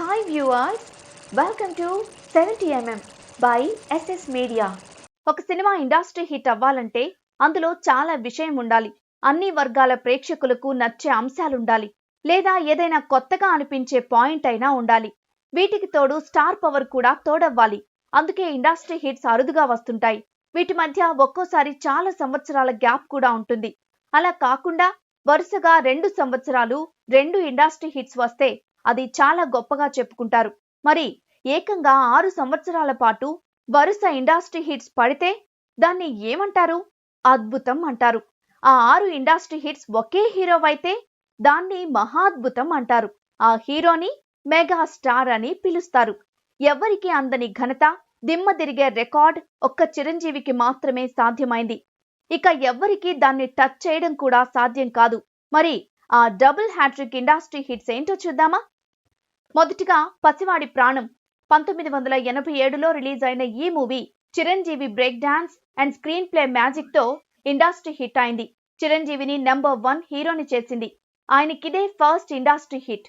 Hi viewers, welcome to 70mm by SS Media. ఒక cinema industry hit అవ్వాలంటే అందులో చాలా విషయం ఉండాలి. అన్ని వర్గాల ప్రేక్షకులకు నచ్చే అంశాలు ఉండాలి. లేదా ఏదైనా కొత్తగా అనిపించే పాయింట్ అయినా ఉండాలి. వీటికి తోడు స్టార్ పవర్ కూడా తోడవ్వాలి. అందుకే ఇండస్ట్రీ హిట్స్ అరుదుగా వస్తుంటాయి. వీటి మధ్య ఒక్కోసారి చాలా సంవత్సరాల గ్యాప్ కూడా ఉంటుంది. అలా కాకుండా వరుసగా 2 సంవత్సరాలు 2 ఇండస్ట్రీ హిట్స్ వస్తే అది చాలా గొప్పగా చెప్పుకుంటారు. మరి ఏకంగా 6 సంవత్సరాల పాటు వరుస ఇండస్ట్రీ హిట్స్ పడితే దాన్ని ఏమంటారు? అద్భుతం అంటారు. ఆ 6 ఇండస్ట్రీ హిట్స్ ఒకే హీరో అయితే దాన్ని మహాద్భుతం అంటారు. ఆ హీరోని మెగా స్టార్ అని పిలుస్తారు. ఎవ్వరికి అందని ఘనత, దిమ్మ తిరిగే రికార్డ్ ఒక్క చిరంజీవికి మాత్రమే సాధ్యమైంది. ఇక ఎవ్వరికి దాన్ని టచ్ చేయడం కూడా సాధ్యం కాదు. మరి ఆ డబుల్ హ్యాట్రిక్ ఇండస్ట్రీ హిట్స్ ఏంటో చూద్దామా? మొదటిగా పసివాడి ప్రాణం 1987లో రిలీజ్ అయిన ఈ movie Chiranjeevi break dance and screen play magic తో ఇండస్ట్రీ హిట్ అయింది. చిరంజీవిని నెంబర్ 1 హీరోని చేసింది. ఆయనకిదే ఫస్ట్ ఇండస్ట్రీ హిట్.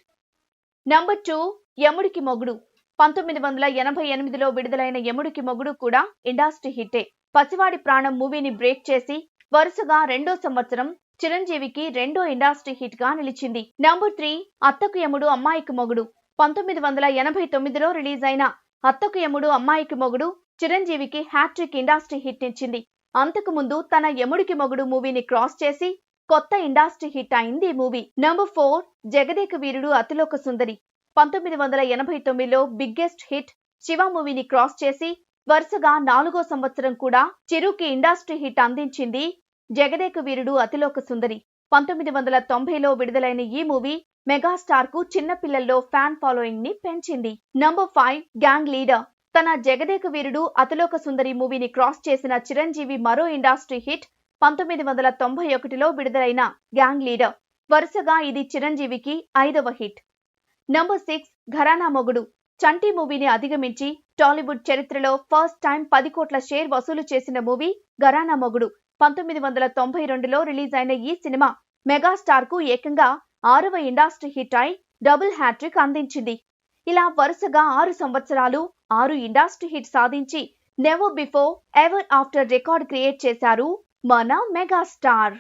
నెంబర్ 2 యముడికి మొగుడు 1988లో విడుదలైన యముడికి మొగుడు కూడా ఇండస్ట్రీ హిట్టే. పసివాడి ప్రాణం మూవీని బ్రేక్ చేసి వరుసగా 2వ సంవత్సరం చిరంజీవికి 2వ ఇండస్ట్రీ హిట్ గా నిలిచింది. నెంబర్ 3 అత్తకు యముడు అమ్మాయికి మొగుడు 1989లో రిలీజ్ అయిన అత్తకు యముడు అమ్మాయికి మొగుడు చిరంజీవికి హ్యాట్రిక్ ఇండస్ట్రీ హిట్ ఇచ్చింది. అంతకు ముందు తన యముడికి మొగుడు మూవీని క్రాస్ చేసి కొత్త ఇండస్ట్రీ హిట్ అయింది ఈ movie. Number 4 Jagadeka Veerudu Athiloka Sundari 1989లో biggest hit Shiva మూవీని క్రాస్ చేసి వరుసగా 4వ సంవత్సరం కూడా చిరుకి ఇండస్ట్రీ హిట్ అందించింది జగదేక వీరుడు అతిలోక సుందరి. 1990లో విడుదలైన ఈ మూవీ మెగాస్టార్ కు చిన్న పిల్లల్లో ఫ్యాన్ ఫాలోయింగ్ ని పెంచింది. నెంబర్ 5 గ్యాంగ్ లీడర్ తన జగదేక వీరుడు అతిలోక సుందరి మూవీని క్రాస్ చేసిన చిరంజీవి మరో ఇండస్ట్రీ హిట్ 1991లో విడుదలైన గ్యాంగ్ లీడర్. వరుసగా ఇది చిరంజీవికి 5వ హిట్. నెంబర్ 6 ఘరానా మొగుడు చంటి మూవీని అధిగమించి టాలీవుడ్ చరిత్రలో ఫస్ట్ టైం 10 కోట్ల షేర్ వసూలు చేసిన మూవీ ఘరానా మొగుడు. 1992లో రిలీజ్ అయిన ఈ సినిమా మెగాస్టార్ కు ఏకంగా 6వ ఇండస్ట్రీ హిట్ అయి డబుల్ హ్యాట్రిక్ అందించింది. ఇలా వరుసగా 6 సంవత్సరాలు 6 ఇండస్ట్రీ హిట్ సాధించి never before ever after record create చేశారు మన మెగాస్టార్.